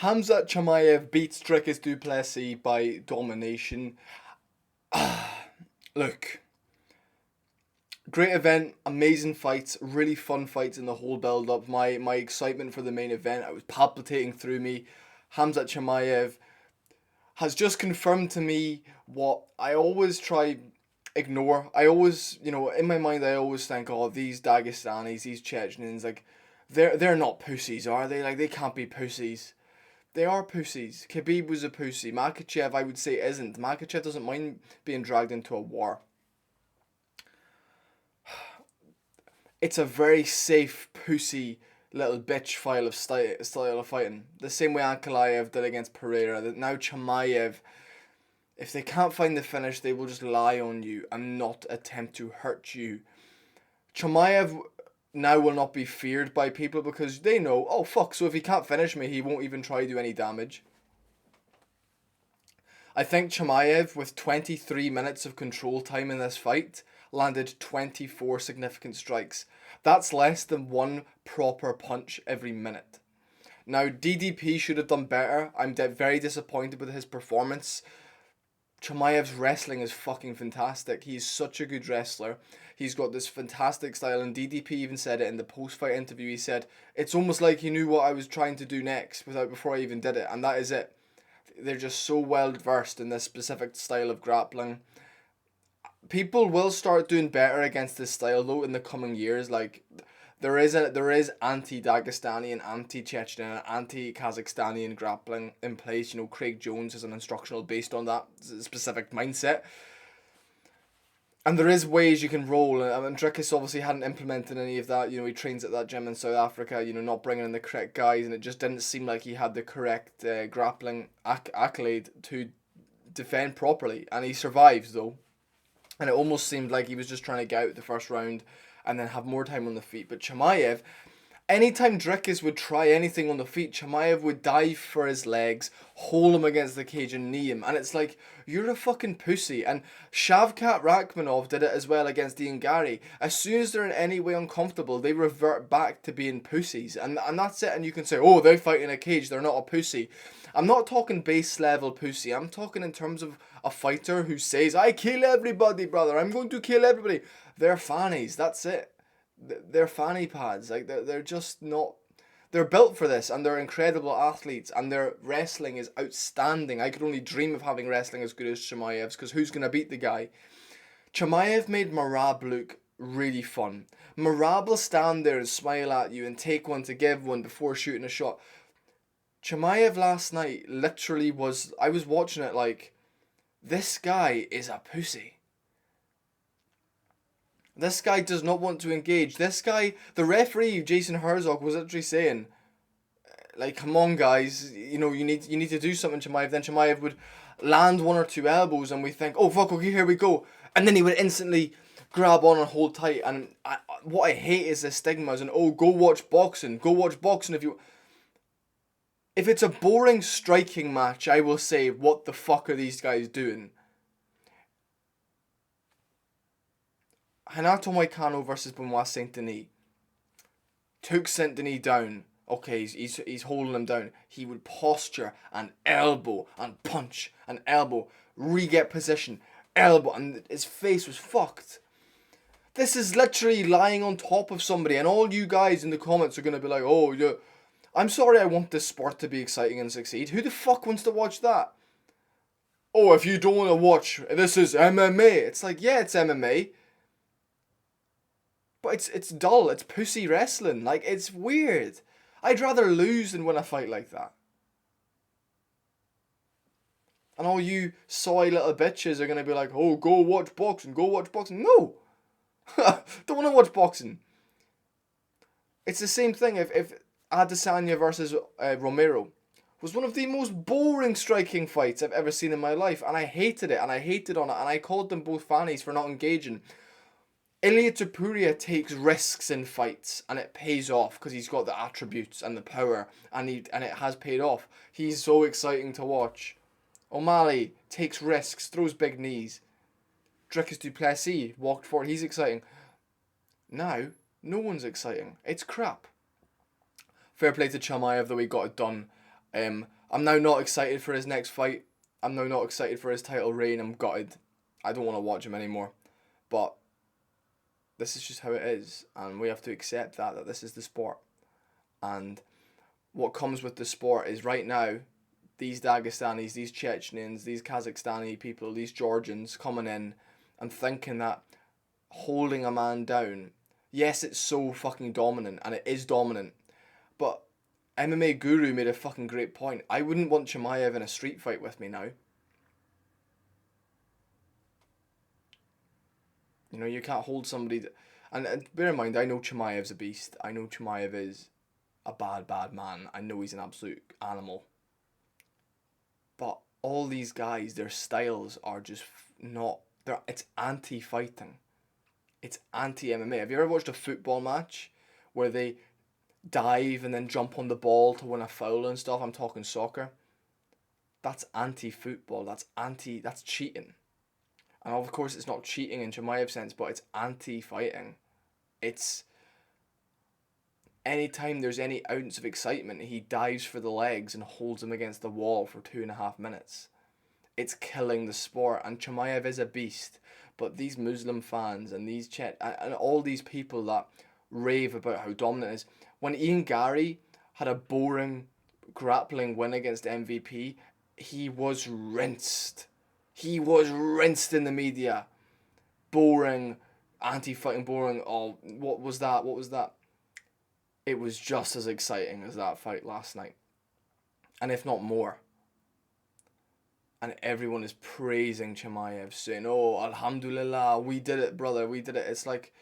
Khamzat Chimaev beats Dricus Du Plessis by domination. Look, great event, amazing fights, really fun fights in the whole build up. My excitement for the main event, I was palpitating through me. Khamzat Chimaev has just confirmed to me what I always try ignore. I always, in my mind, I always think, oh, these Dagestanis, these Chechens, like, they're not pussies, are they? Like, they can't be pussies. They are pussies. Khabib was a pussy. Makhachev, I would say, isn't. Makhachev doesn't mind being dragged into a war. It's a very safe, pussy little bitch style of fighting. The same way Ankalaev did against Pereira. That now Chimaev, if they can't find the finish, they will just lie on you and not attempt to hurt you. Chimaev now will not be feared by people because they know, oh fuck, so if he can't finish me, he won't even try to do any damage. I think Chimaev, with 23 minutes of control time in this fight, landed 24 significant strikes. That's less than one proper punch every minute. Now, DDP should have done better. I'm very disappointed with his performance. Chimaev's wrestling is fucking fantastic. He's such a good wrestler. He's got this fantastic style, and DDP even said it in the post-fight interview. He said, it's almost like he knew what I was trying to do next before I even did it, and that is it. They're just so well versed in this specific style of grappling. People will start doing better against this style though in the coming years. Like there is anti-Dagestani and anti-Chechen and anti-Kazakhstani grappling in place. Craig Jones is an instructional based on that specific mindset. And there is ways you can roll, and Dricus obviously hadn't implemented any of that. He trains at that gym in South Africa, not bringing in the correct guys, and it just didn't seem like he had the correct grappling accolade to defend properly. And he survives, though. And it almost seemed like he was just trying to get out the first round and then have more time on the feet. But Chimaev, anytime Dricus would try anything on the feet, Chimaev would dive for his legs, hold him against the cage and knee him. And it's like, you're a fucking pussy. And Shavkat Rakhmonov did it as well against Ian Gary. As soon as they're in any way uncomfortable, they revert back to being pussies. And that's it. And you can say, oh, they're fighting a cage, they're not a pussy. I'm not talking base level pussy. I'm talking in terms of a fighter who says, I kill everybody, brother. I'm going to kill everybody. They're fannies. That's it. They're fanny pads. Like they're just not. They're built for this, and they're incredible athletes, and their wrestling is outstanding. I could only dream of having wrestling as good as Chimaev's, because who's gonna beat the guy? Chimaev made Merab look really fun. Merab will stand there and smile at you and take one to give one before shooting a shot. Chimaev last night literally was. I was watching it like, this guy is a pussy. This guy does not want to engage. This guy, the referee, Jason Herzog, was literally saying, like, come on, guys, you need to do something, Chimaev. Then Chimaev would land one or two elbows, and we think, oh, fuck, okay, here we go. And then he would instantly grab on and hold tight. And what I hate is the stigmas and, oh, go watch boxing. Go watch boxing if you... If it's a boring striking match, I will say, what the fuck are these guys doing? Renato Moicano versus Benoit Saint Denis. Took Saint Denis down. Okay, he's holding him down. He would posture and elbow and punch and elbow. Re-get position. Elbow. And his face was fucked. This is literally lying on top of somebody. And all you guys in the comments are going to be like, oh, yeah. I'm sorry, I want this sport to be exciting and succeed. Who the fuck wants to watch that? Oh, if you don't want to watch, this is MMA. It's like, yeah, it's MMA. But it's dull. It's pussy wrestling. Like, it's weird. I'd rather lose than win a fight like that. And all you soy little bitches are going to be like, oh, go watch boxing. Go watch boxing. No. Don't want to watch boxing. It's the same thing if Adesanya versus Romero was one of the most boring striking fights I've ever seen in my life. And I hated it. And I hated on it. And I called them both fannies for not engaging. Ilia Topuria takes risks in fights, and it pays off because he's got the attributes and the power, and it has paid off. He's so exciting to watch. O'Malley takes risks, throws big knees. Dricus Du Plessis walked forward. He's exciting. Now, no one's exciting. It's crap. Fair play to Chimaev, though, he got it done. I'm now not excited for his next fight. I'm now not excited for his title reign. I'm gutted. I don't want to watch him anymore. But this is just how it is, and we have to accept that this is the sport. And what comes with the sport is right now, these Dagestanis, these Chechens, these Kazakhstani people, these Georgians coming in and thinking that holding a man down, yes, it's so fucking dominant, and it is dominant, but MMA Guru made a fucking great point. I wouldn't want Chimaev in a street fight with me now. You know, you can't hold somebody... And bear in mind, I know Chimaev's a beast. I know Chimaev is a bad, bad man. I know he's an absolute animal. But all these guys, their styles are just not... It's anti-fighting. It's anti-MMA. Have you ever watched a football match where they dive and then jump on the ball to win a foul and stuff? I'm talking soccer. That's anti-football. That's cheating. And of course it's not cheating in Chimaev's sense, but it's anti-fighting. It's... Anytime there's any ounce of excitement, he dives for the legs and holds him against the wall for 2.5 minutes. It's killing the sport, and Chimaev is a beast. But these Muslim fans and these and all these people that rave about how dominant it is. When Ian Gary had a boring grappling win against MVP, he was rinsed. He was rinsed in the media. Boring, anti-fighting, boring. Oh, what was that? What was that? It was just as exciting as that fight last night. And if not more. And everyone is praising Chimaev, saying, oh, alhamdulillah, we did it, brother, we did it. It's like,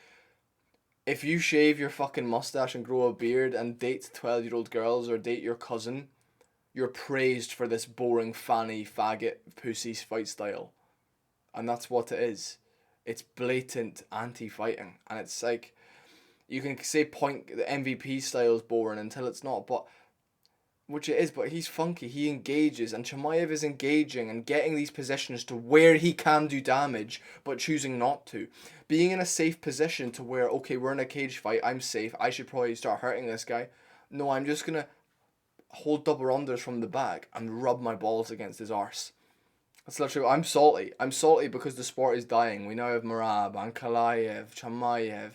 if you shave your fucking mustache and grow a beard and date 12-year-old girls or date your cousin, you're praised for this boring, fanny, faggot, pussy fight style. And that's what it is. It's blatant anti-fighting. And it's like, you can say the MVP style is boring until it's not, but... Which it is, but he's funky, he engages, and Chimaev is engaging and getting these positions to where he can do damage, but choosing not to. Being in a safe position to where, okay, we're in a cage fight, I'm safe, I should probably start hurting this guy. No, I'm just going to hold double unders from the back and rub my balls against his arse. That's literally, I'm salty. I'm salty because the sport is dying. We now have Merab, Ankalaev, Chimaev,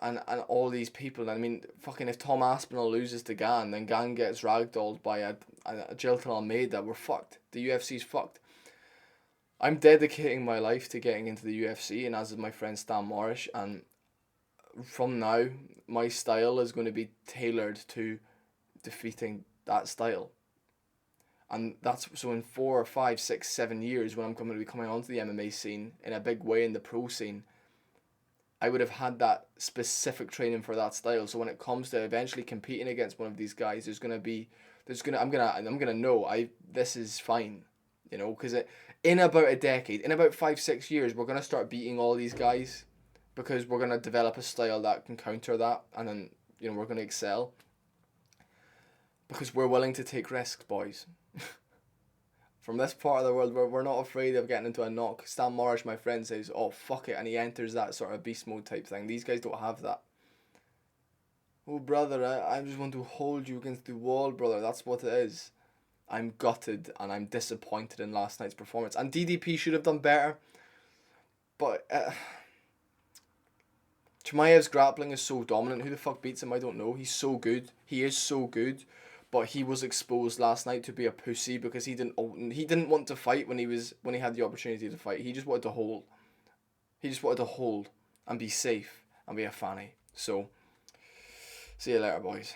and all these people. I mean, fucking if Tom Aspinall loses to Gan, then Gan gets ragdolled by a Jilton Almeida, we're fucked. The UFC's fucked. I'm dedicating my life to getting into the UFC, and as is my friend Stan Morris, and from now, my style is going to be tailored to defeating that style. And that's, so in 4 or 5, 6, 7 years, when I'm going to be coming onto the MMA scene in a big way, in the pro scene, I would have had that specific training for that style. So when it comes to eventually competing against one of these guys, I'm gonna know this is fine, you know, because in about a decade, in about 5, 6 years, we're gonna start beating all these guys, because we're gonna develop a style that can counter that, and then, you know, we're gonna excel, because we're willing to take risks, boys. From this part of the world, we're not afraid of getting into a knock. Stan Morris, my friend, says, oh, fuck it, and he enters that sort of beast mode type thing. These guys don't have that. Oh, brother, I just want to hold you against the wall, brother. That's what it is. I'm gutted, and I'm disappointed in last night's performance. And DDP should have done better. But Chimaev's grappling is so dominant. Who the fuck beats him? I don't know. He's so good. He is so good. But he was exposed last night to be a pussy because he didn't want to fight when he had the opportunity to fight. He just wanted to hold. He just wanted to hold and be safe and be a fanny. So, see you later, boys.